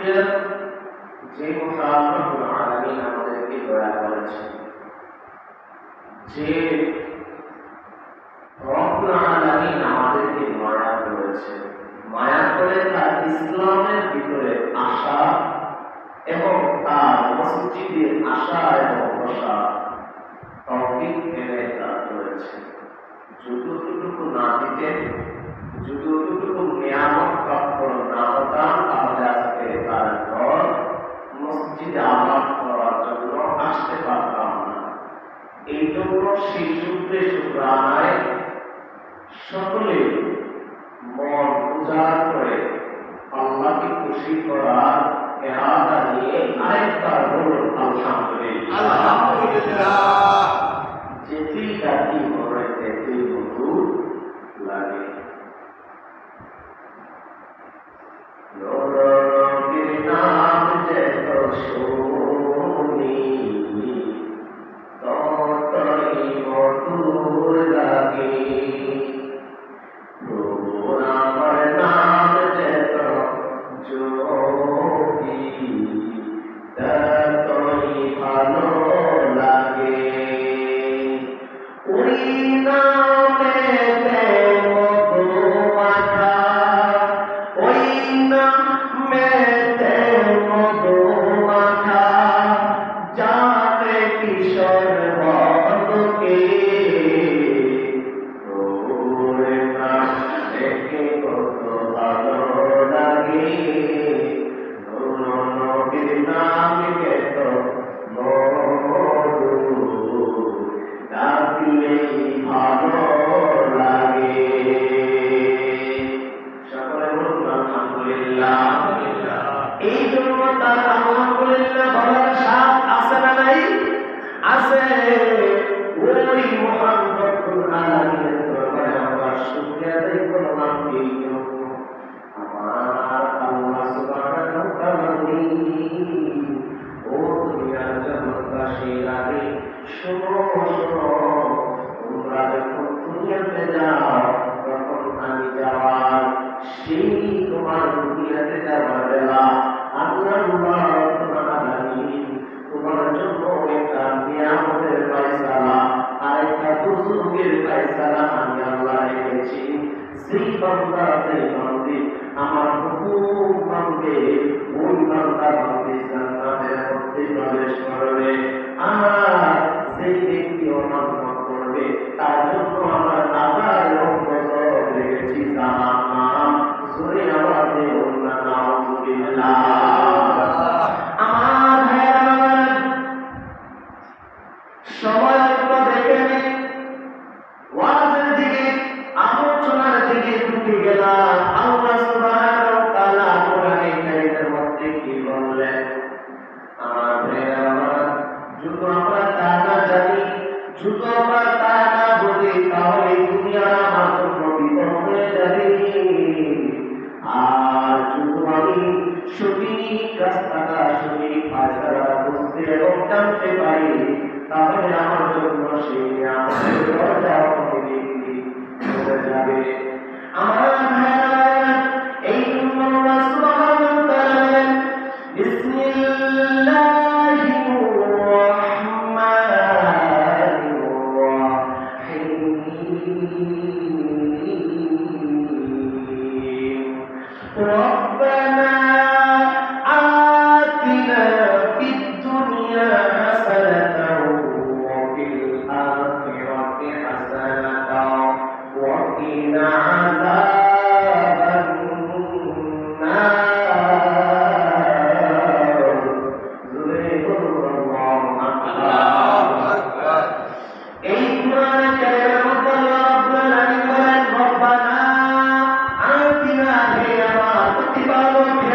যুগের যে রব্বুল আলামিন আমাদেরকে দয়া করেছেন, যে রব্বুল আলামিন আমাদেরকে মায়া করেছেন, মায়া করে তার ইসলামের ভিতরে আসা এবং তার মসজিদে আসা এবং বসা তৌফিক এনে দান করেছেন। যতটুকু না দিতেন, যতটুকু নিয়ামত প্রাপ্ত না হতাম, তাহলে আজকে তার ঘর মসজিদে আবাদ করার জন্য আসতে পারতাম না। এই জন্য সেই সূত্রে শুকরানায় সকলে মন উজাড় করে আল্লাহকে খুশি করার ইরাদা নিয়ে আরেকবার বলুন আলহামদুলিল্লাহ। যেতেই ডাকি মনে যেতেই মধুর লাগে। নবীর নাম যেত শুনি ততই মধুর লাগে। প্রভুর আমার নাম যেত জপি ততই ভালো লাগে। ওই নামেতে মধু মাখা, ওই নামেতে মধু মাখা, জানে কিশোর বন্ধুকে। ওর নাম দেখে কত ভালো লাগে। নবীর নাম কত মধু, ডাকলেই ভালো লাগে। সকলে বলুন আলহামদুলিল্লাহ। এই জন্য তার আলহামদুলিল্লাহ বলার স্বাদ আছে না নাই? আছে। ওই মহান রব্বুল আলামিনের দরবারে আমরা শুকরিয়া আদায় করলাম এই জন্য আমার আল্লাহ সুবহানাহু ওয়া তাআলা ও দুনিয়ার জগৎবাসীরা শোনো শোনো, তোমরা যখন দুনিয়াতে যাও তখন আমি যাওয়ার সেই তোমার দুনিয়াতে যাওয়ার বেলা আল্লাহ রাব্বুল আলামিন তোমার জন্য একটা নিয়ামতের ফয়সালা আর একটা দুজুকের ফয়সালা আমি আল্লাহ রেখেছি। সেই বান্দা সেই বান্দি আমার হুকুম মানবে, ওই বান্দা বান্দি জান্নাতের মধ্যে প্রবেশ করবে। আর সেই ব্যক্তি অমান্য করবে তার জন্য আমার আযাব এবং গজব রেখেছি জাহান্নাম। সূরা আওয়াজে বলুন নাউযুবিল্লাহ। আমার ভাইরা সময় দেখে ওয়াজের দিকে আলোচনার দিকে ঢুকে গেলাম। আল্লাহ সুবহানাহু ওয়া তাআলা কোরআনে কারীমের মধ্যে কি বললেন? আমার ভাইরা যদি আমরা তা না জানি, যদি আমরা তা না বুঝি, তাহলে দুনিয়া আমার জন্য বিপদ হয়ে যাবে। আর যদি আমি সঠিক রাস্তাটা, সঠিক ফায়সালা বুঝতে এবং জানতে পারি, তাহলে আমার জন্য সেই আমাদের দরজা খুলে যাবে। আমার ভাইরা এই জন্য আল্লাহ সুবহানাহু ওয়া তাআলা বিসমিল্লাহির রাহমানির রাহিম। রব্বানা আতিনা ফিদ দুনিয়া হাসানাতাও ওয়া ফিল আখিরাতি হাসানাতাও ওয়া কিনা আযাবান নার। জোরে বলুন আল্লাহু আকবার। এই কোরআনে কারীমের মধ্যে আল্লাহ রাব্বুল আলামিন বলেন, রব্বানা আতিনা, হে আমার প্রতিপালক, হে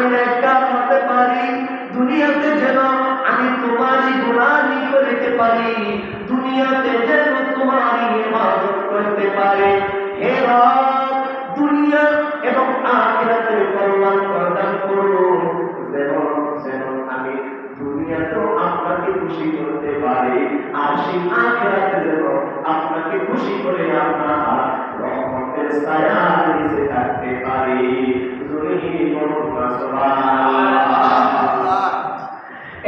আমি নেককার হতে পারি, দুনিয়াতে যেন আমি তোমারই গোলামি করতে পারি, দুনিয়াতে যেন তোমারই ইবাদত করতে পারি। হে রব, দুনিয়া এবং আখিরাতের কল্যাণ প্রদান করুন, যেন আমি দুনিয়াতেও আপনাকে খুশি করতে পারি, আর সেই আখিরাতে যেন আপনাকে খুশি করে আপনার রহমতের ছায়ার নিচে থাকতে পারি।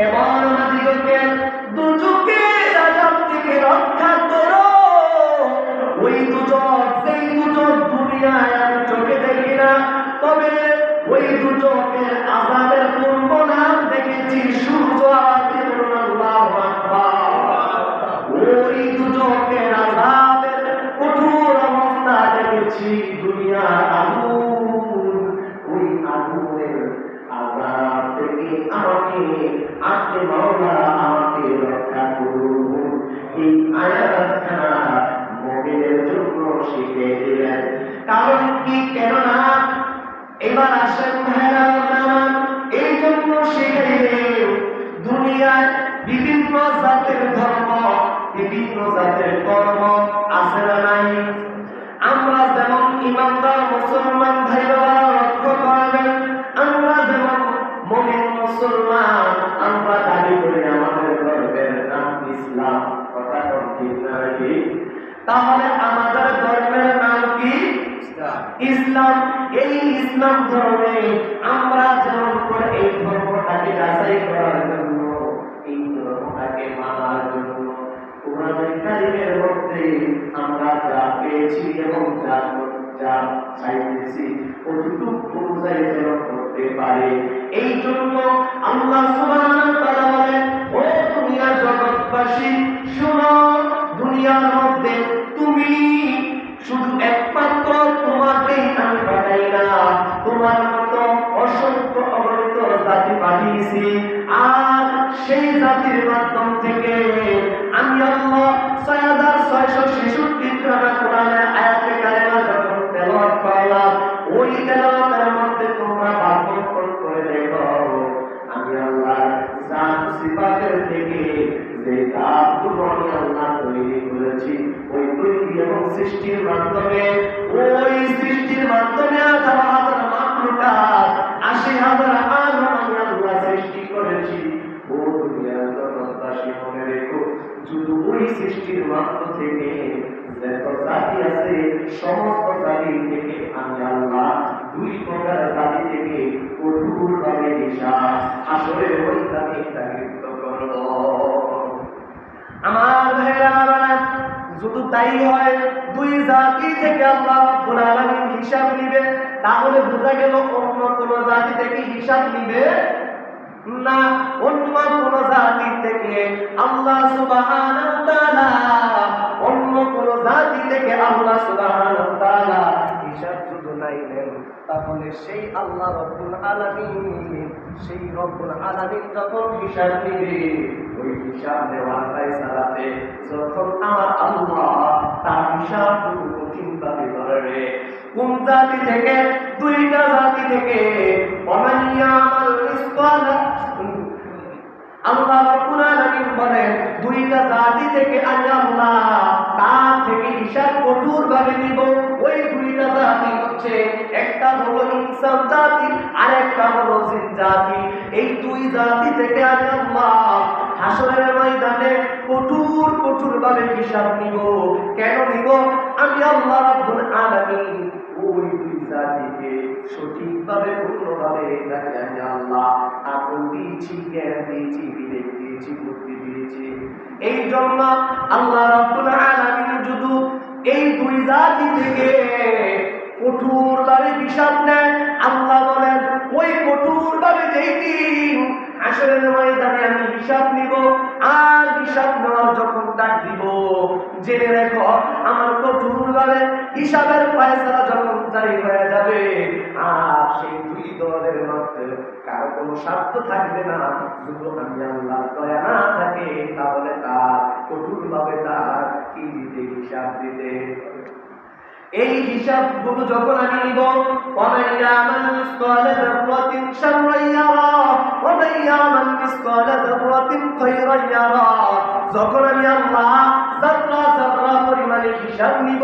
এবার আমাদিগকে দুজকের আযাব থেকে রক্ষা করো। ওই দুজক, সেই দুজক দুনিয়ায় আমি চোখে দেখি না, তবে ওই দুজকের আযাবের পূর্ব নাম দেখেছি সূর্য। আল্লাহু আকবার। ওই দুজকের আযাবের কঠোর অবস্থা দেখেছি দুনিয়ার আগুন। ওই আগুনের আযাব থেকে আপনি মাওলা আমাকে রক্ষা করুন। এই আয়াতখানা মুমিনের জন্য শিখিয়ে দিলেন। কারণ কি? কেননা এবার আসেন ভাইরা আমার, এই জন্য শিখাইলেন দুনিয়ায় বিভিন্ন জাতের ধর্ম, বিভিন্ন জাতের কর্ম আছে না নাই? আমরা যেমন ইমানদার মুসলমান ভাইরা লক্ষ্য করবেন, আমরা যেমন মুমিন মুসলমান, আমরা দাবি করি আমাদের ধর্মের নাম ইসলাম। কথা ঠিক নাকি? তাহলে আমাদের ধর্মের নাম কি? ইসলাম। এই ইসলাম ধর্মে আমরা যেমন করে এই ধর্মটাকে যাচাই করার জন্য, এই ধর্মটাকে মানার জন্য কোরআনুল কারীমের মধ্যে আমরা যা পেয়েছি এবং যা চাইতেছি কতটুকু অনুযায়ী যেন করতে পারে, এই জন্য আল্লাহ সুবহানাহু ওয়া তাআলা বলেন, ও দুনিয়ার জগৎবাসী শোনো, দুনিয়ার মধ্যে তুমি শুধু একমাত্র তোমাকেই আমি পাঠাই না, তোমার মতো অসংখ্য অগণিত জাতি পাঠিয়েছি। আর সেই জাতির মাধ্যম থেকে আমি আল্লাহ ৬৬৬৬ কোরআনের আয়াতে কারিমা যখন তেলাওয়াত করলাম, ওই তেলাওয়াতের মধ্যে তোমরা ভাগ্যক্রম করে দেখো আমি আল্লাহ জাত সিফাতের থেকে যে জাতগুলো আমি আল্লাহ তৈরি করেছি, ওই তৈরি এবং সৃষ্টির মাধ্যমে, ওই সৃষ্টির মাধ্যমে ১৮,০০০ মাখলুকাত, ৮০,০০০ আদম আমি আল্লাহ সৃষ্টি করেছি। ও দুনিয়ার জগৎবাসী মনে রেখো, শুধু ওই সৃষ্টির মাত্র থেকে যত জাতি আছে, সমস্ত জাতি থেকে আমি আল্লাহ ২ প্রকার জাতি থেকে কঠোরভাবে হিসাব হাসরের ময়দানে তাগিদ করব। আমার ভাইরা, যদি তাই হয় ২ জাতি থেকে আল্লাহ রাব্বুল আলামিন হিসাব নিবে, তাহলে বোঝা গেল অন্য কোন জাতি থেকে হিসাব নিবে না। অন্য কোন জাতি থেকে আল্লাহ সুবহানাহু ওয়া তাআলা, অন্য কোন জাতি থেকে আল্লাহ সুবহানাহু ওয়া তাআলা হিসাব শুধু নাইলেন, তাহলে সেই আল্লাহ রব্বুল আলামিন, সেই রব্বুল আলামিন যখন হিসাব নিবে, ওই হিসাব নেওয়ার ফায়সালাতে যখন আমার আল্লাহ তার হিসাব কঠিনভাবে ধরবে। কোন জাতি থেকে? ২টা জাতি থেকে। ওমাইয়ামাল মিসকাল, আল্লাহ রাব্বুল আলামিন বলেন ২টা জাতি থেকে আমি আল্লাহ তার থেকে হিসাব কঠোরভাবে নিব। ওই ২টা জাতি হচ্ছে, একটা হলো ইনসান জাতি আর একটা হলো জিন জাতি। এই ২ জাতি থেকে আমি আল্লাহ হাসরের ময়দানে কঠোরভাবে হিসাব নিব। কেন নিব? আমি আল্লাহ রাব্বুল আলামিন ওই ২ জাতিকে সঠিকভাবে পূর্ণভাবে তাকে আমি আল্লাহ আকল দিয়েছি, জ্ঞান দিয়েছি, বিবেক দিয়েছি, বুদ্ধি দিয়েছি। এই জন্য আল্লাহ রাব্বুল আলামিন যদি এই ২ জাতি থেকে কঠোরভাবে হিসাব নেন, আল্লাহ বলেন ওই কঠোরভাবে যেই দিন হাসরের ময়দানে আমি হিসাব নিব, আর হিসাব নেওয়ার যখন ডাক দিব, জেনে রেখো আমার কঠোরভাবে হিসাবের ফয়সালা যখন জারি হয়ে যাবে, আর সেই ২ দলের মধ্যে কারো কোনো স্বার্থ থাকবে না, শুধু আমি আল্লাহ দয়া না থাকে, তাহলে তার কঠোরভাবে তার কি দিতে, হিসাব দিতে। এই হিসাবগুলো যখন আমি নিব, وَمَن يَعْمَلْ مِثْقَالَ ذَرَّةٍ شَرًّا يَرَهُ وَمَن يَعْمَلْ مِثْقَالَ ذَرَّةٍ خَيْرًا يَرَهُ, যখন আমি আল্লাহ যারা যারা পরিমাণে হিসাব নিব,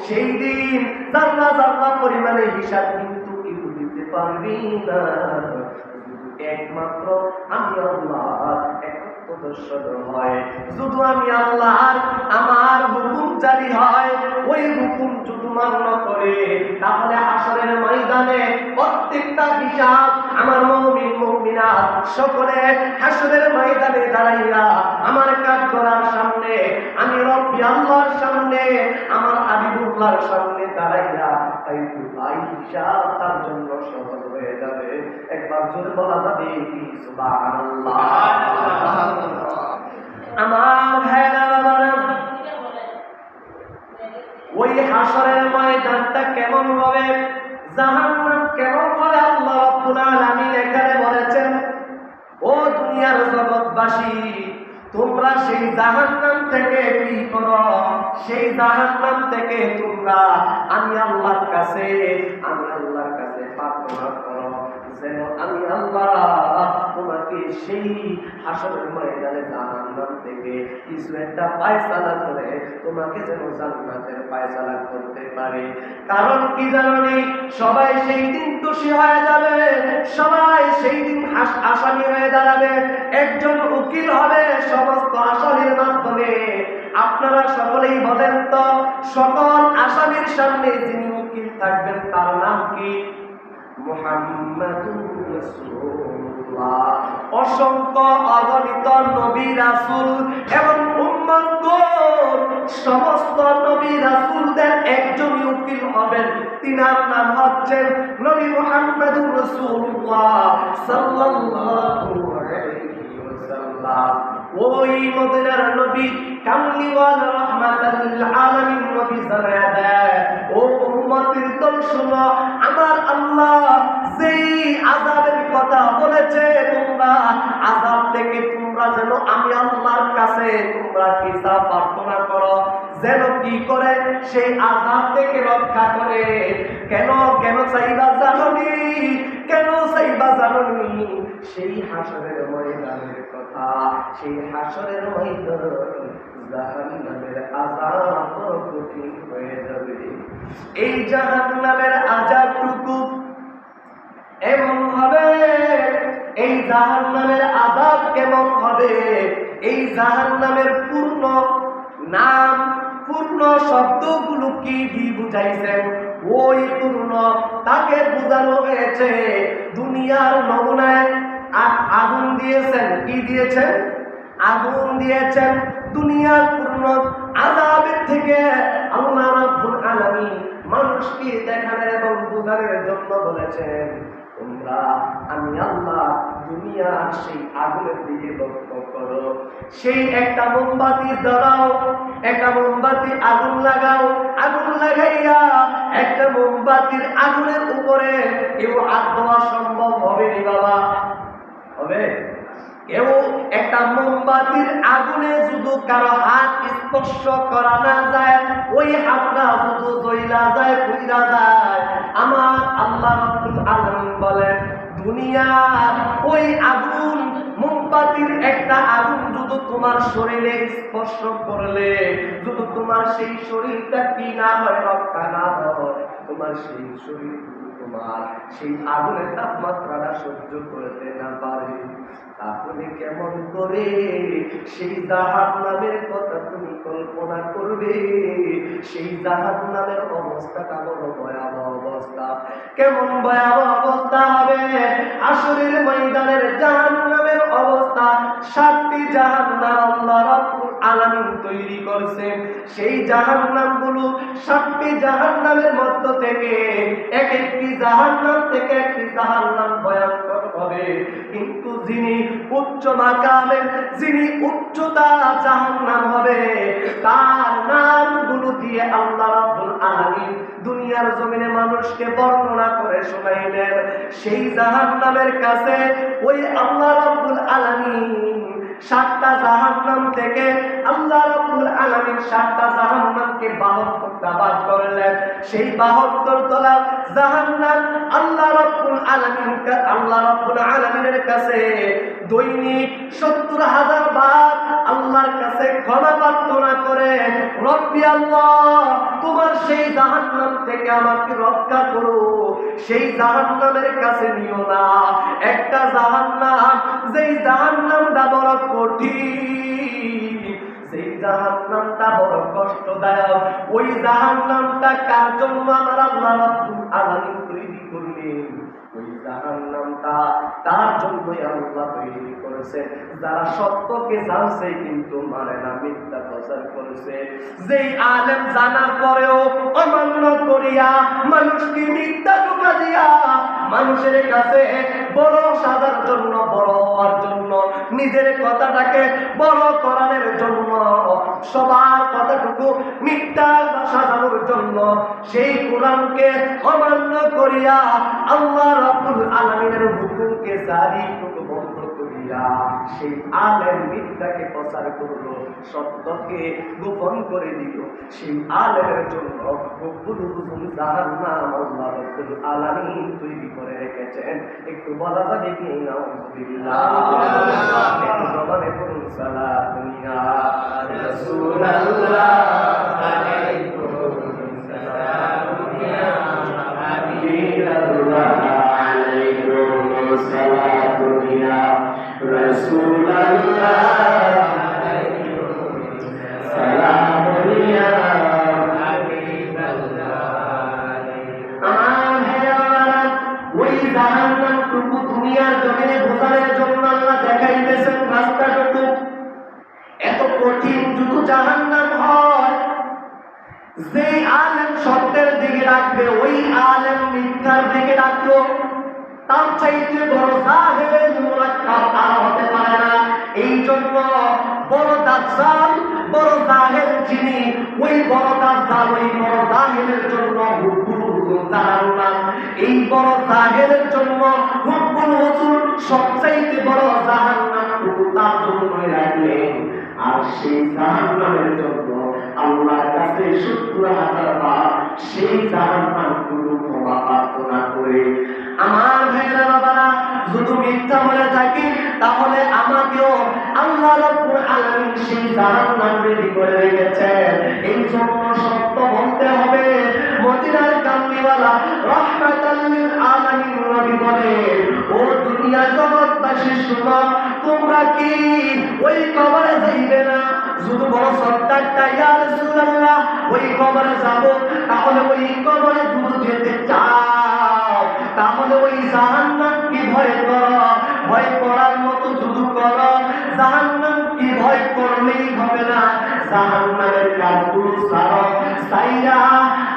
সেই দিন যারা যারা পরিমাণে হিসাব কিন্তু কেউ দিতে পারবি না, একমাত্র আমি আল্লাহ হয়। যদি আমি আল্লাহর আমার হুকুম জারি হয়, ওই হুকুম যদি মান্য করে, তাহলে হাসরের ময়দানে প্রত্যেকটা হিসাব আমার মুমিন মুমিনাত সকলে হাসরের ময়দানে দাঁড়াইয়া আমার কাঠগড়ার সামনে, আমি রব্বি আল্লাহর সামনে, আমার হাবিবুল্লাহর সামনে দাঁড়াইয়া তাই হিসাব তার জন্য সহজ হয়ে যাবে। একবার জোরে বলা যাবে কি সুবহানাল্লাহ। আমার ভাইরা বাবারা, ওই হাসরের ময়দানটা কেমন হবে, জাহান্নাম কেমন হবে, আল্লাহ রাব্বুল আলামিন এখানে বলেছেন, ও দুনিয়ার জগৎবাসী, তোমরা সেই জাহান্নাম থেকে কি করো, সেই জাহান্নাম থেকে তোমরা আমি আল্লাহর কাছে প্রার্থনা করো যেন আমি আল্লাহ তোমাকে সেই হাসরের ময়দানে জাহান্নাম থেকে কিছু একটা ফয়সালা করে তোমাকে যেন জান্নাতের ফয়সালা করতে পারে। কারণ কি জানোনি, সবাই সেই দিন দোষী হয়ে যাবে, সবাই সেই দিন আসামি হয়ে দাঁড়াবে, একজন উকিল হবে সমস্ত আসামির মাধ্যমে। আপনারা সকলেই বলেন তো, সকল আসামির সামনে যিনি উকিল থাকবেন তার নাম কি? মুহাম্মাদুর রাসূলুল্লাহ। অসংখ্য অগণিত নবী রাসূল এবং উম্মতগণ, সমস্ত নবী রাসূলদের একজনই উকিল হবেন, তিনার নাম হচ্ছেন নবী মুহাম্মাদুর রাসূলুল্লাহ সাল্লাল্লাহু আলাইহি ওয়াসাল্লাম। ওই মদিনার নবী কামলিওয়াল রাহমাতাল লিল আলামিন নবী জানায়া দেয়, ও উম্মতের দল শুনো, আমার আল্লাহ যেই আযাবের কথা বলেছে, তোমরা আযাব থেকে তোমরা যেন আমি আল্লাহর কাছে তোমরা হিসাব প্রার্থনা করো, যেন কি করে সেই আযাব থেকে রক্ষা করে। কেন কেন চাইবা জানোনি, কেন চাইবা জানোনি? সেই হাসরের ময়দানের কথা, সেই হাসরের ময়দান জাহান্নামের আযাব কঠিন হয়ে যাবে। এই জাহান্নামের আযাবটুকু এমন হবে, এই জাহান্নামের আযাব কেমন হবে, এই জাহান্নামের পূর্ণ নাম, পূর্ণ শব্দগুলো কি দিয়ে বুঝাইছেন? ওই পূর্ণ তাকে বোঝানো হয়েছে দুনিয়ার নমুনায় আগুন দিয়েছেন। কি দিয়েছেন? আগুন দিয়েছেন। দুনিয়ার পূর্ণ আযাবের থেকে আল্লাহ রাব্বুল আলামিন মানুষকে দেখানোর এবং বোঝানোর জন্য বলেছেন, তোমরা আমি আল্লাহ দুনিয়ার সেই আগুনের দিকে লক্ষ্য করো। সেই একটা মোমবাতি ধরাও, একটা মোমবাতি আগুন লাগাও, আগুন লাগাইয়া একটা মোমবাতির আগুনের উপরে কেউ হাত দেওয়া সম্ভব হবে নি বাবা? হবে? কেউ একটা মোমবাতির আগুনে যদি কারো হাত স্পর্শ করা না যায়, ওই হাতটা যদি জ্বলা যায়, পুড়া যায়, আমার আল্লাহ রাব্বুল আলামিন বলেন, দুনিয়ার ওই আগুন, মোমবাতির একটা আগুন যদি তোমার শরীরে স্পর্শ করলে, যদি তোমার সেই শরীরটা কি না হয়, রক্ষা না হয়, তোমার সেই শরীর তোমার সেই আগুনের তাপমাত্রাটা সহ্য করতে না পারে, তাহলে কেমন করে সেই জাহান্নামের কথা তুমি কল্পনা করবে? সেই জাহান্নামের অবস্থাটা বড় ভয়াবহ অবস্থা। কেমন ভয়াবহ অবস্থা হবে? হাসরের ময়দানের জাহান্নামের অবস্থা, 7টি জাহান্নাম আল্লাহ রাব্বুল আলামিন তৈরি করেছেন। সেই জাহান্নামগুলো 7টি জাহান্নামের মধ্য থেকে এক একটি জাহান্নাম থেকে একটি জাহান্নাম ভয়ঙ্কর হবে, কিন্তু যিনি উচ্চ মাকামের, যিনি উচ্চতা জাহান্নাম হবে, তার নামগুলো দিয়ে আল্লাহ রাব্বুল আলামিন দুনিয়ার জমিনে মানুষকে বর্ণনা করে শোনাইলেন। সেই জাহান্নামের কাছে ওই আল্লাহ রাব্বুল আলামিন 7টা জাহান্নাম থেকে আল্লাহ রাব্বুল আলামিন 7টা জাহান্নামকে বাহন করতে সূত্রাপাত করলেন। সেই 72 তলা জাহান্নাম আল্লাহ রাব্বুল আলামিনের কাছে দৈনিক 70,000 বার আল্লাহর কাছে ক্ষমা প্রার্থনা করে, রব্বি আল্লাহ, তোমার সেই জাহান্নাম থেকে আমাকে রক্ষা করো, সেই জাহান্নামের কাছে নিও না। একটা জাহান্নাম, যেই জাহান্নামটা বড় কঠিন, সেই জাহান্নামটা বড় কষ্টদায়ক, ওই জাহান্নামটা কার জন্য আমার আল্লাহ রাব্বুল আলামিন তৈরি করলেন? ওই জাহান্নামটা তার জন্যই আল্লাহ তৈরি করেছে যারা সত্যকে জানছে কিন্তু মানে না, মিথ্যা প্রচার করেছে। যেই আলেম জানার পরেও অমান্য করিয়া মানুষকে মিথ্যা ধোঁকা দিয়া মানুষের কাছে বড় সাজার জন্য, বড় হওয়ার জন্য, নিজের কথাটাকে বড় করানোর জন্য, সবার কথাটুকু মিথ্যা সাজানোর জন্য সেই কোরআনকে অমান্য করিয়া আল্লাহ রাব্বুল আলামিনের হুকুমকে জারি বন্ধ করিয়া সেই আলেম মিথ্যাকে প্রচার করলো, সত্যকে গোপন করে দিল। সেই আলেমের জন্য জাহান্নাম আল্লাহ রাব্বুল আলামিন তৈরি করে রেখেছেন। একটু বলা যাবে কি নাউযুবিল্লাহ? একটু জবানে পড়ুন সালাতুন ইয়া রাসূলুল্লাহ আলাইকুম সালাতুন ইয়া হাবিবাল্লাহ আলাইকুম সালাতুন ইয়া রাসূলুল্লাহ আলাইকুম সালাতুন ইয়া জাহান্নামটুকু দুনিয়ার জমিনে বোঝানোর জন্য আল্লাহ দেখাইতেছেন রাস্তাটুকু। এত কঠিন যদি জাহান্নাম হয়, যে আলেম সত্যের দিকে রাখবে ওই আলেম মিথ্যার দিকে রাখলো, তার চাইতে বড় জাহেল মুরাক্কাব আর হতে পারে না। এই জন্য বড় দাজ্জাল, বড় জাহেল যিনি, ওই বড় দাজ্জাল, ওই বড় জাহেলের জন্য জাহান্নাম। এই বড় জাহেলের জন্য হুব্বুল হুজুর সবচাইতে বড় জাহান্নাম তার জন্যই রাখলেন। আর সেই জাহান্নামের জন্য আল্লাহর কাছে 70,000 বার সেই জাহান্নামগুলো ক্ষমা প্রার্থনা করে। আমার ভাইরা বাবারা, যদি মিথ্যা বলে থাকি তাহলে আমাকেও আল্লাহ রাব্বুল আলামিন সেই জাহান্নাম রেডি করে রেখেছেন। এই জন্য সত্য বলতে হবে। মদিনার কামলিওয়ালা রাহমাতাল লিল আলামিন নবী বলে, ও দুনিয়া জগৎবাসী শুনো, তোমরা কি ওই কবরে যাইবে না? শুধু বড় সত্তারটা ইয়া রাসূলুল্লাহ, ওই কবরে যাব, তাহলে ওই কবরে যদি যেতে চাও তাহলে ওই জাহান্নাম কি ভয় করো? ভয় করার মতো যদি করো, জাহান্নাম কি ভয় করলেই হবে না। জাহান্নামের কাজগুলো ছাড়ো, সাইরা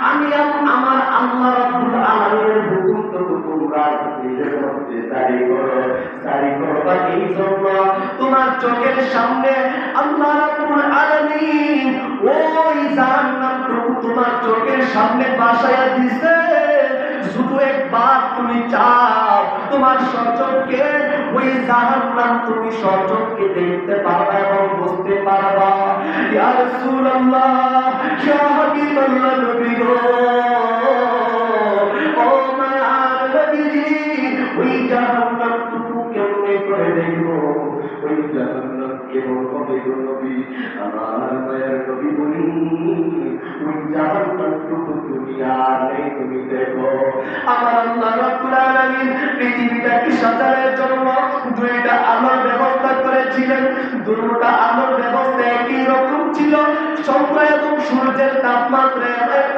আমি আমার আল্লাহ রাব্বুল আলামিনের হুকুম তো তোমরা নিজের মধ্যে জারি করো। জারি করবা এই জন্য তোমার চোখের সামনে আল্লাহ রাব্বুল আলামিন ওই জাহান্নামটুকু তোমার চোখের সামনে বাসায়া দিছে। শুধু একবার তুমি চাও, তোমার সচক্ষে ওই জাহান্নাম তুমি সচক্ষে দেখতে পারবা এবং বুঝতে পারবা। ইয়া রাসূলুল্লাহ, ইয়া হাবিবাল্লাহ, নবী গো, ও মায়ার নবীজি, ওই জাহান্নামটুকু কেমনে করে দেখবো? ওই জাহান্নাম কেমন হবে গো নবী? আমার মায়ার নবী বলি, ওই জাহান্নামটুকু তুমি আর নেই, তুমি দেখো। আমার আল্লাহ রাব্বুল আলামিন পৃথিবীটাকে সাজানোর জন্য দুইটা আলোর ব্যবস্থা করেছিলেন। দুটোটা আলোর ব্যবস্থা একই রকম ছিল, চন্দ্র এবং সূর্যের তাপমাত্রা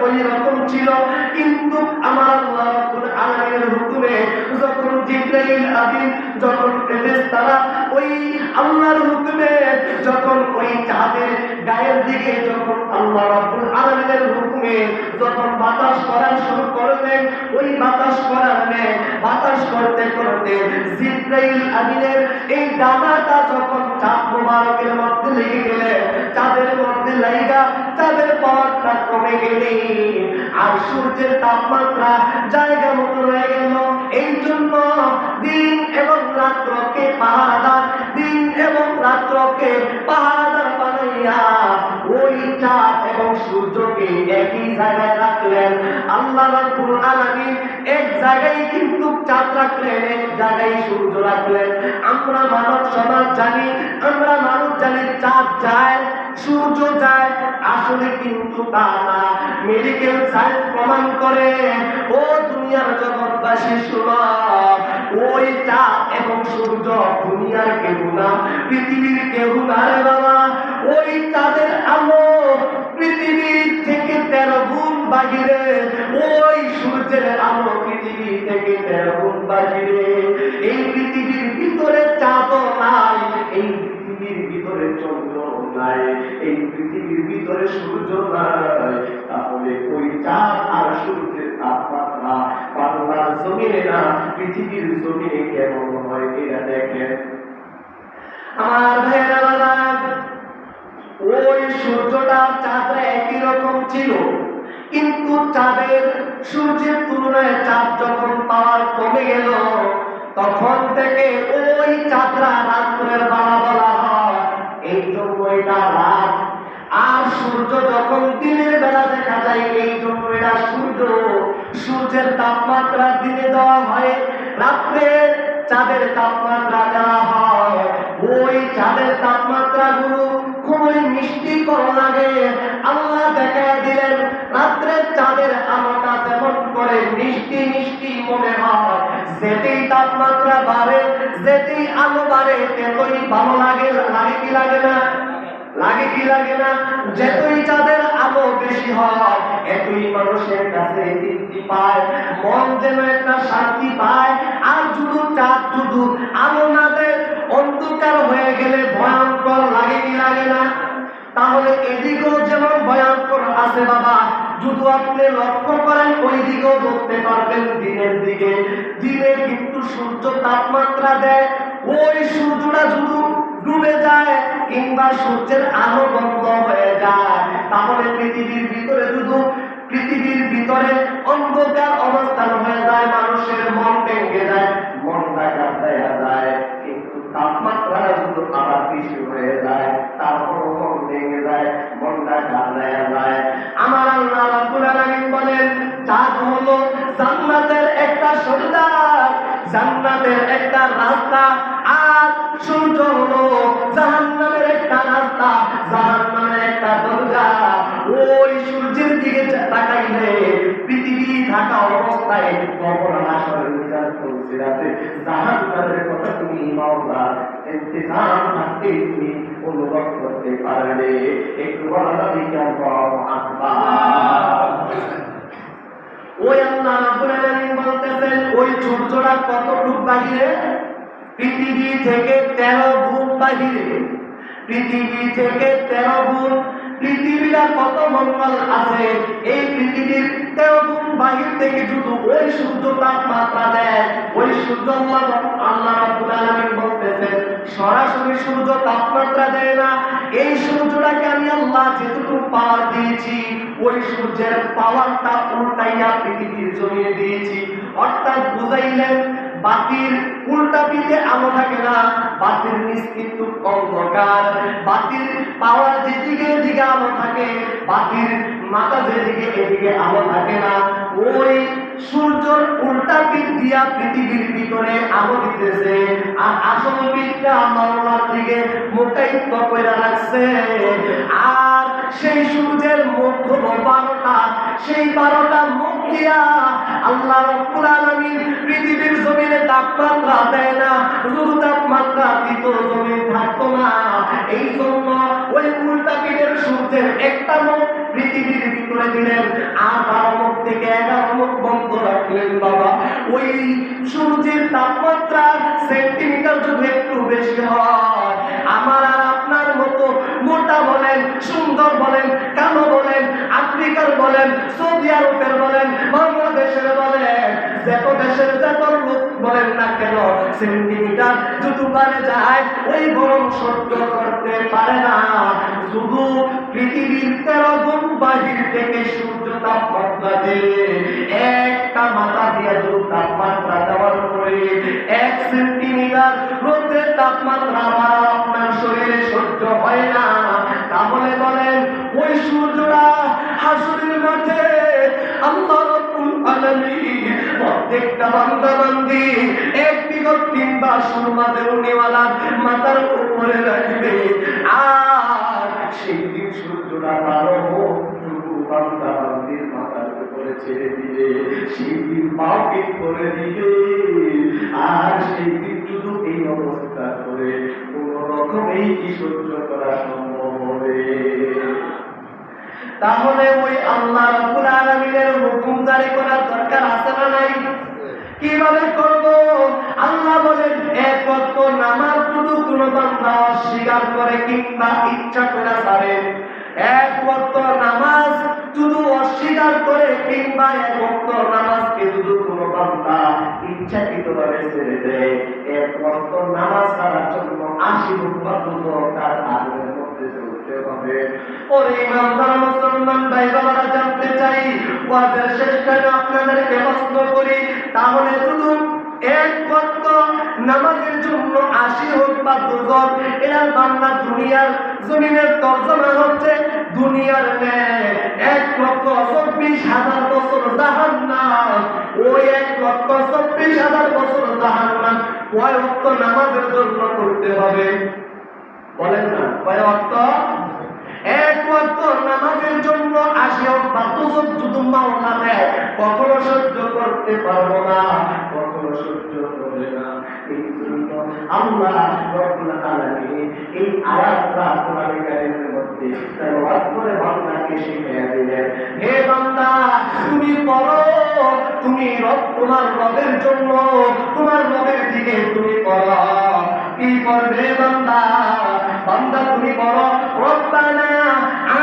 ওই রকম ছিল। কিন্তু আমার আল্লাহ রাব্বুল আলামিনের হুকুমে যখন জিবরাইল আমিন, যখন ফেরেশতারা ওই আল্লাহর হুকুমে যখন ওই চাঁদের গায়ের দিকে যখন আল্লাহ রাব্বুল আলামিনের হুকুমে যখন বাতাস করা শুরু করলেন, ওই বাতাস করার নেই, বাতাস করতে করতে জিবরাইল আমিনের এই ডানাটা যখন চাঁদ মোবারকের মধ্যে লেগে গেলে, চাঁদের মধ্যে লাগা চাঁদের পাওয়ারটা কমে গেলে আর সূর্যের তাপমাত্রা জায়গা মতো রয়ে গেল। এই জন্য দিন এবং রাত্রকে পাহারাদার, দিন এবং রাত্রকে পাহারাদার বানাইয়া ওই চাঁদ এবং সূর্যকে একই জায়গায় রাখলেন। আল্লাহ রাব্বুল আলামিন এক জায়গায় কিন্তু চাঁদ রাখলেন, এক জায়গায় সূর্য রাখলেন। আমরা মানব সমাজ জানি, আমরা মানুষ জানি চাঁদ যায় সূর্য যায়, আসলে কিন্তু তা না। মেডিকেল সায়েন্স প্রমাণ করে, ও দুনিয়ার জগৎবাসী শুনো, ওই চাঁদ এবং সূর্য দুনিয়ার কেউ না, পৃথিবীর কেউ না রে বাবা। ওই চাঁদের আলো পৃথিবীর থেকে 13 গুণ বাহিরে, ওই সূর্যের আলো পৃথিবী থেকে 13 গুণ বাহিরে। এই পৃথিবীর ভিতরে চাঁদ নাই, এই পৃথিবীর ভিতরে চন্দ্র নাই, এই পৃথিবীর ভিতরে সূর্য নাই। তাহলে ওই চাঁদ আর সূর্যের তাপমাত্রা বাংলার জমিনে না, পৃথিবীর জমিনে কেমন হয় এটা দেখেন। আমার ভাইয়েরা, ওই সূর্যটা চাঁদে একই রকম ছিল, কিন্তু চাঁদের সূর্যের তুলনায় চাঁদ যখন পাওয়ার কমে গেল, তখন থেকে ওই চাঁদরা রাত্রের বেলা বলা হয়, এই জন্য এটা রাত। আর সূর্য যখন দিনের বেলা দেখা যায়, এই জন্য এটা সূর্য। সূর্যের তাপমাত্রা দিনে দেওয়া হয়, রাত্রে চাঁদের তাপমাত্রা দেওয়া হয়। ওই চাঁদের তাপমাত্রা গুলো খুবই মিষ্টি করা লাগে। আল্লাহ দেখা দিলেন রাত্রে চাঁদের আলোটা যেমন করে মিষ্টি মিষ্টি মনে হয়, যেতেই তাপমাত্রা বাড়ে, যেতেই আলো বাড়ে, এতই ভালো লাগে। লাগে কি লাগে না? লাগে কি লাগে না? যতই চাঁদের আলো বেশি হয়, এতই মানুষের কাছে তৃপ্তি পায়, মন যেন একটা শান্তি পায়। আর শুধু চাঁদ শুধু আলো না দেয়, অন্ধকার হয়ে গেলে ভয়ঙ্কর লাগে কি লাগে না? তাহলে এদিকেও যেমন ভয়ঙ্কর আছে বাবা, যদি আপনি লক্ষ্য করেন ওই দিকেও ধরতে পারবেন। দিনের দিকে দিনে কিন্তু সূর্য তাপমাত্রা দেয়, ওই সূর্যটা শুধু ডুবে যায় কিংবা সূর্যের আলো বন্ধ হয়ে যায়, তাহলে পৃথিবীর ভিতরে শুধু পৃথিবীর ভিতরে অন্ধকার অবস্থান হয়ে যায়, মানুষের মন ভেঙে যায়, মনটা কাঁপায়া যায়। কিন্তু তাপমাত্রা শুধু আবার বেশি হয়ে যায়, তারপর মন ভেঙে যায়, মনটা কাঁপায়া যায়। আমার আল্লাহ রাব্বুল আলামিন বলেন, চাঁদ হলো জান্নাতের একটা সর্দার, জান্নাতের একটা রাস্তা, আর সূর্য হলো জাহান্নামের একটা রাস্তা, জাহান্নামের একটা দরজা। ওই সূর্যের দিকে তাকাইলে পৃথিবী থাকা অবস্থায় কবর হাসরের মিজান পৌঁছাতে জাহান্নামের কথা তুমি মাওলা ইন্তজাম থাকতে তুমি অনুভব করতে পারবে। একটু বলা দিকে আল্লাহু আকবার। ওই আল্লাহ রাব্বুল আলামিন বলতেছেন, ওই সূর্যটা কতটুকু বাহিরে? পৃথিবী থেকে 13 গুণ বাহিরে, পৃথিবী থেকে 13 গুণ। পৃথিবীটা কত মঙ্গল আছে, এই পৃথিবীর 13 গুণ বাহির থেকে শুধু ওই সূর্য তাপমাত্রা দেয়। ওই সূর্য আল্লাহ রাব্বুল আলামিন বলতেছেন, সরাসরি সূর্য তাপমাত্রা দেয় না, এই সূর্যটাকে আমি আল্লাহ যেটুকু পাওয়ার দিয়েছি, ওই সূর্যের পাওয়ারটা উল্টাইয়া পৃথিবীর জমিয়ে দিয়েছি। অর্থাৎ বুঝাইলেন, বাতির উল্টা পিঠে আলো থাকে না, বাতির নিচ কিন্তু অন্ধকার। বাতির পাওয়ার যেদিকে এদিকে আলো থাকে, বাতির মাথা যেদিকে এদিকে আলো থাকে না। ওই সূর্যের উল্টা পিঠ দিয়া পৃথিবীর ভিতরে আলো দিতেছে, আর আসল পিঠটা মাওলার দিকে মোটাইত্ব করে রাখছে। আর সেই সূর্যের মুখ হলো 12টা, সেই 12টা মুখ দিয়া আল্লাহ রাব্বুল আলামিন পৃথিবীর জমিনে তাপমাত্রা দেয় না, শুধু তাপমাত্রা দিত, জমিন থাকতো না। এই জন্য ওই উল্টা পিঠের সূর্যের একটা মুখ পৃথিবীর ভিতরে দিলেন, আর 12 মুখ থেকে 11 মুখ বন্ধ রাখলেন বাবা। ওই সূর্যের তাপমাত্রা সেন্টিমিটার যদি একটু বেশি হয়, আমার আর আপনার মতো মোটা বলেন, সুন্দর বলেন, কালো বলেন, আফ্রিকার বলেন, সৌদি আরবের বলেন, বাংলাদেশের বলেন, যত দেশের যত লোক বলেন না কেন, সেন্টিমিটার যদি বাড়ে যায়, ওই গরম সহ্য করতে পারে না। শুধু পৃথিবীর 13 গুণ বাহির থেকে সূর্য তাপমাত্রা দিয়ে একটা মাথা দিয়ে যদি তাপমাত্রা দেওয়ার পরে 1 সেন্টিমিটার রোদের তাপমাত্রা আমার আপনার শরীরে সহ্য হয় না, তাহলে বলেন ওই সূর্যটা হাসরের মাঠে আল্লাহ রাব্বুল আলামিন প্রত্যেকটা বান্দা বান্দি এক বিগত 3 বার সুরমা দেওয়ালার মাথার উপরে রাখবে। আর সেই দিন সূর্যটা বারো বান্দা বান্দির মাথার উপরে ছেড়ে দিবে, সেই দিন পাপিক করে দিবে। আর সেই দিন শুধু এই অবস্থা করে কোন রকমেই কি সহ্য করা সম্ভব হবে? তাহলে ওই আল্লাহ রাব্বুল আলামিনের হুকুম জারি করার দরকার আছে না নাই? কিভাবে করব? আল্লাহ বলেন এক ওয়াক্ত নামাজ যদি কোনো বান্দা অস্বীকার করে কিংবা ইচ্ছা করে ছাড়ে, এক ওয়াক্ত নামাজ যদি অস্বীকার করে কিংবা এক ওয়াক্ত নামাজকে যদি কোনো বান্দা ইচ্ছাকৃতভাবে ছেড়ে দেয়, এক ওয়াক্ত নামাজ ছাড়ার জন্য 80 রকম তার আগের মধ্যে চলতে হবে। ওরে ইমানদার মুসলমান ভাই বাবারা, জানতে চাই ওয়াজের শেষকালে আপনাদেরকে প্রশ্ন করি, তাহলে শুধু এক ওয়াক্ত নামাজের জন্য 80 হোক বা 200, এরা বাংলা দুনিয়ার জমিনের তর্জমা হচ্ছে দুনিয়ার ন্যায় 1,24,000 বছর জাহান্নাম। ওই 1,24,000 বছর জাহান্নাম কয় ওয়াক্ত নামাজের জন্য করতে হবে? বলেন না, কয় ওয়াক্ত? এক ওয়াক্ত নামাজের জন্য 80 হোক বা 200 যদি মাওলা দেয়, কখনো সহ্য করতে পারবো না, কখনো সহ্য করবে না। এই জন্য আল্লাহ রাব্বুল আলামিন এই আয়াতটা কোরআনে কারীমের মধ্যে তেলাওয়াত করে বান্দাকে শিখিয়ে দিলেন, হে বান্দা তুমি পড়ো, তুমি তোমার রবের জন্য, তোমার রবের দিকে তুমি পড়ো। কি করবে বান্দা? বান্দা তুমি পড়ো, রব্বানা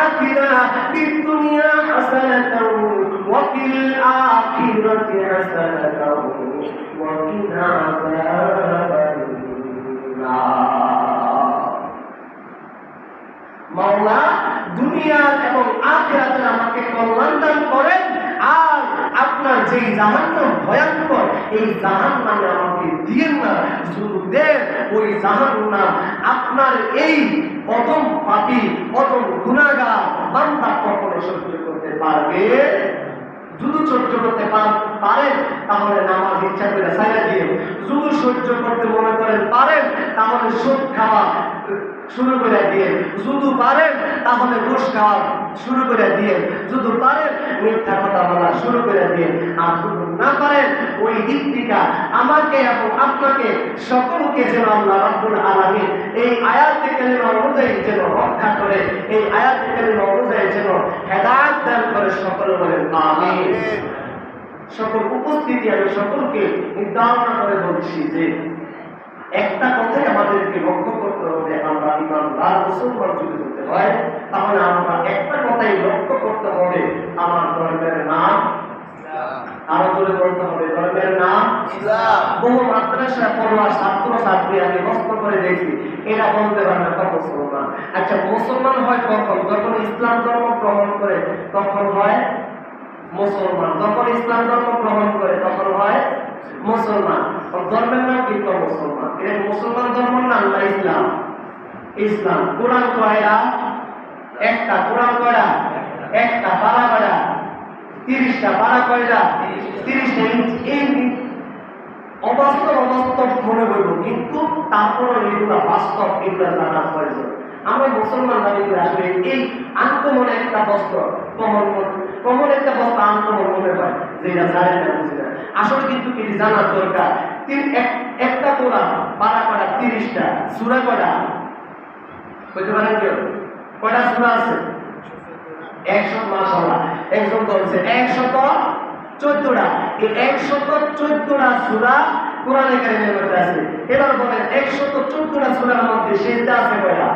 আতিনা ফিদ দুনিয়া হাসানাতাও ওয়া ফিল আখিরাতি হাসানাতাও ওয়া কিনা আযাবান নার। মাওলা দুনিয়া এবং আখিরাতে আমাকে কল্যাণ দান করেন, আর আপনার যেই জাহান্নাম ভয়ঙ্কর, এই জাহান্নামে আমাকে দিয়েন না। শুধু দেন ওই জাহান্নাম আপনার এই অদম পাপী অদম গুনাহগার বান্দা কখনো সহ্য করতে পারবে? যদি সহ্য করতে পারেন তাহলে নামাজ ইচ্ছা করে ছাইড়া দিয়ে, যদি সহ্য করতে মনে করেন পারেন তাহলে সুদ খাওয়া শুরু করে দিয়ে, যদি পারেন তাহলে ঘুষ খাওয়া শুরু করে দিয়ে, যদি পারেন মিথ্যা কথা বলা শুরু করে দিয়ে, আর যদি না পারেন ওই দিক থেকে আমাকে এবং আপনাকে সকলকে যেন আল্লাহ রাব্বুল আলামিন এই আয়াতে কারিমা অনুযায়ী যেন রক্ষা করে, এই আয়াতে কারিমা অনুযায়ী যেন হেদায়েত দান করে। সকলে বলেন আমিন। সকল উপস্থিতি আমি সকলকে নির্ধারণ করে বলছি যে একটা কথাই আমাদেরকে লক্ষ্য করতে হবে, আমরা ইমানদার মুসলমান যদি হতে হয় তাহলে আমরা একটা কথাই লক্ষ্য করতে হবে, আমার ধর্মের নাম আরো জোরে বলতে হবে, ধর্মের নাম ইসলাম। বহু মাদ্রাসা পড়ুয়া ছাত্র ছাত্রী আমি প্রশ্ন করে দেখি, এরা বলতে পারে না মুসলমান। আচ্ছা, মুসলমান হয় কখন? যখন ইসলাম ধর্ম গ্রহণ করে তখন হয় মুসলমান, যখন ইসলাম ধর্ম গ্রহণ করে তখন হয় মুসলমান। ধর্মের নাম কিন্তু মুসলমান। এটা মুসলমান ধর্মের নাম না ইসলাম। ইসলাম কোরআন কয়টা? একটা। কোরআন কয়টা? একটা। পারা কয়টা? 30টা। পারা কয়টা? 30টা। এই অবাস্তব অবাস্তব মনে করবো, কিন্তু তারপরে এগুলা বাস্তব, এগুলা জানা প্রয়োজন। আমরা মুসলমান দাবি করে আসলে এই আনকমন একটা বস্ত্র, কমন একটা বস্ত্র আনকমন মনে হয় যে এটা জানে না, বুঝি না। আসলে কিন্তু কি জানার দরকার। একটা কোরআন পারা কয়টা? 30টা। সূরা কয়টা? বলতে পারেন কেউ? কয়টা সূরা আছে? 100। মাশাআল্লাহ, একজন বলছে 114টা। এই 114টা সূরা কোরআনে কারিমের মধ্যে আছে। এবার বলেন 114টা সূরার মধ্যে সিজদা আছে কয়টা?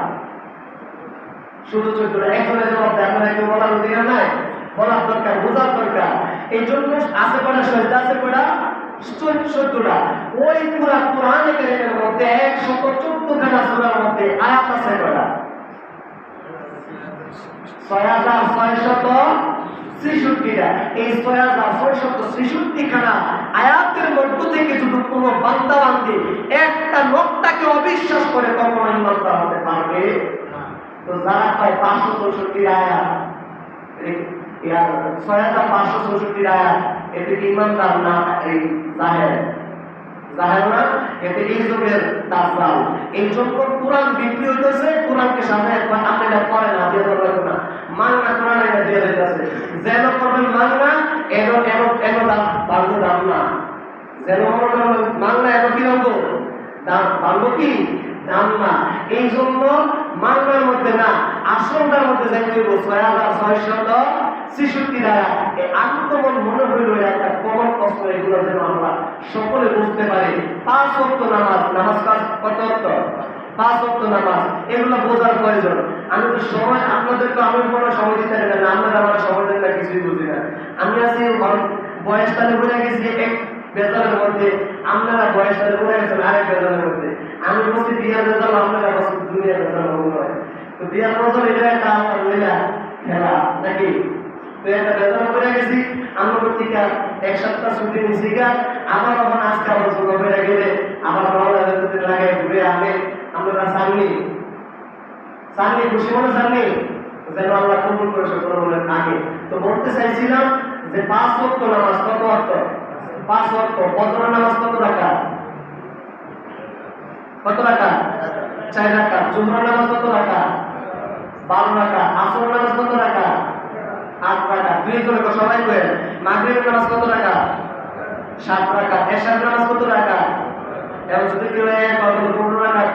শুধু 14টা। একজনের জবাব দেয়, আপনারা কেউ বলার অধিকার নাই, বলার দরকার, বোঝার দরকার। এই জন্য আছে কয়টা? সিজদা আছে কয়টা? 14টা। ওই পুরা কোরআনে কারিমের মধ্যে 114টা সূরার মধ্যে আয়াত আছে কয়টা? 6663টা। এই 6663খানা আয়াতের মধ্য থেকে যদি কোনো বান্দা বান্দি একটা নোকটাকে অবিশ্বাস করে কখনো ইমানদার হতে পারবে? তো যারা পায় 564 আয়াত, 6564 আয়াত, এতে কি ইমানদার না এই জাহের জাহের না, এতে এই যুগের দাজ্জাল। এই জন্য কোরআন বিক্রি হইতেছে, কোরআনকে সামনে একবার আপনি এটা করেন না, দিয়ে দেবেন না, মাংনা কোরআন এটা দিয়ে দিতেছে, যেন করবেন মাংনা এনো এনো এনো দাম বাড়বো দাম না, যেন করবেন মাংনা এনো কি রাখবো দাম বাড়বো কি দাম না। এই জন্য মাংনার মধ্যে না আসলটার মধ্যে যাইতে হইব 6666 দ্বারা এই আত্মমন মনে হইল একটা কমন প্রশ্ন, এগুলো যেন আমরা সকলে বুঝতে পারি। 5 ওয়াক্ত নামাজ, নামাজ কত ওয়াক্ত? 5 ওয়াক্ত নামাজ, এগুলো বোঝার প্রয়োজন। আমি তো সময় আপনাদেরকে আমি কোনো সময় দিতে পারি না, আপনারা আমার সময় দেন না, কিছুই বুঝি না। আমি আছি বয়সকালে বুঝে গেছি এক বেজারের মধ্যে, আপনারা বয়সকালে বুঝে গেছেন আরেক বেজারের মধ্যে। আমি বলছি বিয়ার বেজাল, আপনারা বলছি দুনিয়ার বেজাল মনে হয়। তো বিয়ার বেজাল এটা একটা আমার লইলা খেলা নাকি? তো একটা বেজাল করে গেছি, আমরা থেকে 1 সপ্তাহ ছুটি নিছি গা, আবার যখন আজকে আবার জোর হয়ে গেলে আবার রওনা দিতে লাগে ঘুরে আমি আমরা সামনে খুশি মনে সামনে যেন আল্লাহ কবুল করে সকল বলেন আগে। তো বলতে চাইছিলাম যে 5 ওয়াক্ত নামাজ কত ওয়াক্ত? 5 ওয়াক্ত। ফজর নামাজ কত রাকাত? কত রাকাত? 4 রাকাত। জোহর নামাজ কত রাকাত? 12 রাকাত। আসর নামাজ কত রাকাত? 8 রাকাত। দুই জনে সবাই করেন। মাগরিবের নামাজ কত রাকাত? 7 রাকাত। এশার নামাজ কত রাকাত? এবং যদি কেউ 15 রাকাত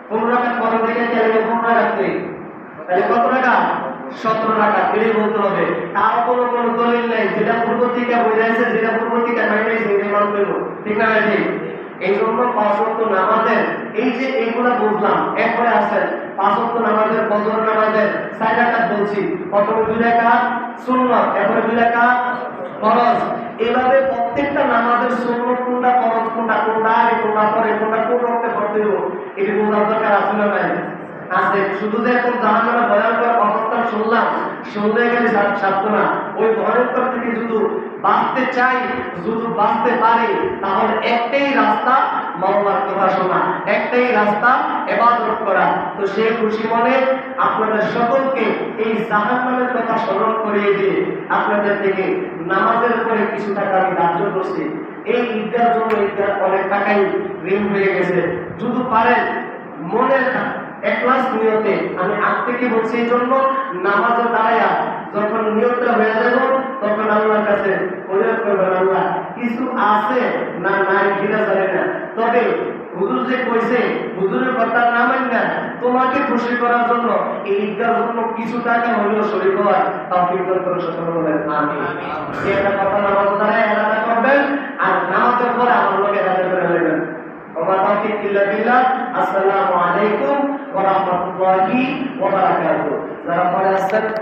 15 রাকাত পরে থেকে কেন 15 রাকাত নেই, তাহলে কত রাকাত? 17 রাকাত। এটাই বলতে হবে। তার কোনো দলিল নেই, যেটা পূর্ব থেকে বোঝাইছে, যেটা পূর্ব থেকে মাইনাইছে এটা মানতে হবে, ঠিক না? ঠিক। এই জন্য 5 ওয়াক্ত নামাজের এই যে এইগুলা বুঝলাম, এরপরে আসেন 5 ওয়াক্ত নামাজের ফজর নামাজের 4 রাকাত বলছি, প্রথমে 2 রাকাত সুন্নাত, এরপরে 2 রাকাত ফরজ। এইভাবে প্রত্যেকটা নামাজের সুন্নাত কোনটা, ফরজ কোনটা, কোনটা আগে কোনটা পরে, কোনটা কোন ওয়াক্তে পড়তে হবে, এটি বোঝার দরকার আছে না নাই? আছে। শুধু যে এখন জাহান্নামের ভয়ঙ্কর অবস্থা শুনলাম, শুনলে গেলে সারতো না। ওই ভয়ঙ্কর থেকে যদি বাঁচতে চাই, যদি বাঁচতে পারি, তাহলে একটাই রাস্তা মাওলার কথা শোনা, একটাই রাস্তা ইবাদত করা। তো সেই খুশি মনে আপনাদের সকলকে এই জাহান্নামের কথা স্মরণ করিয়ে দিয়ে আপনাদের থেকে নামাজের উপরে কিছু টাকা আমি ধার্য করছি। এই ঈদগার জন্য ঈদগার অনেক টাকাই ঋণ হয়ে গেছে। যদি পারেন মনের একলাস নিয়তে, আমি আগ থেকে বলছি, এই জন্য নামাজের দাঁড়াইয়া যখন নিয়তটা হয়ে যাব তখন আল্লাহর কাছে অনুরোধ করবেন, আল্লাহ কিছু আছে না নাই কিনা জানি না, তবে হুজুর যে কইছে হুজুরের কথা না মানি না, তোমাকে খুশি করার জন্য এই ঈদগার জন্য কিছু টাকা হলেও শরীর হওয়ার তৌফিক দান করে সকলে বলেন আমিন। একটা কথা নামাজ দাঁড়ায় আলাদা করবেন, আর নামাজের পরে আমার লোকে আলাদা করে নেবেন। ওয়া তাওফিক ইল্লা বিল্লাহ। আসসালামু আলাইকুম ওয়া রাহমাতুল্লাহি ওয়া বারাকাতুহু। যারা পরে আসছেন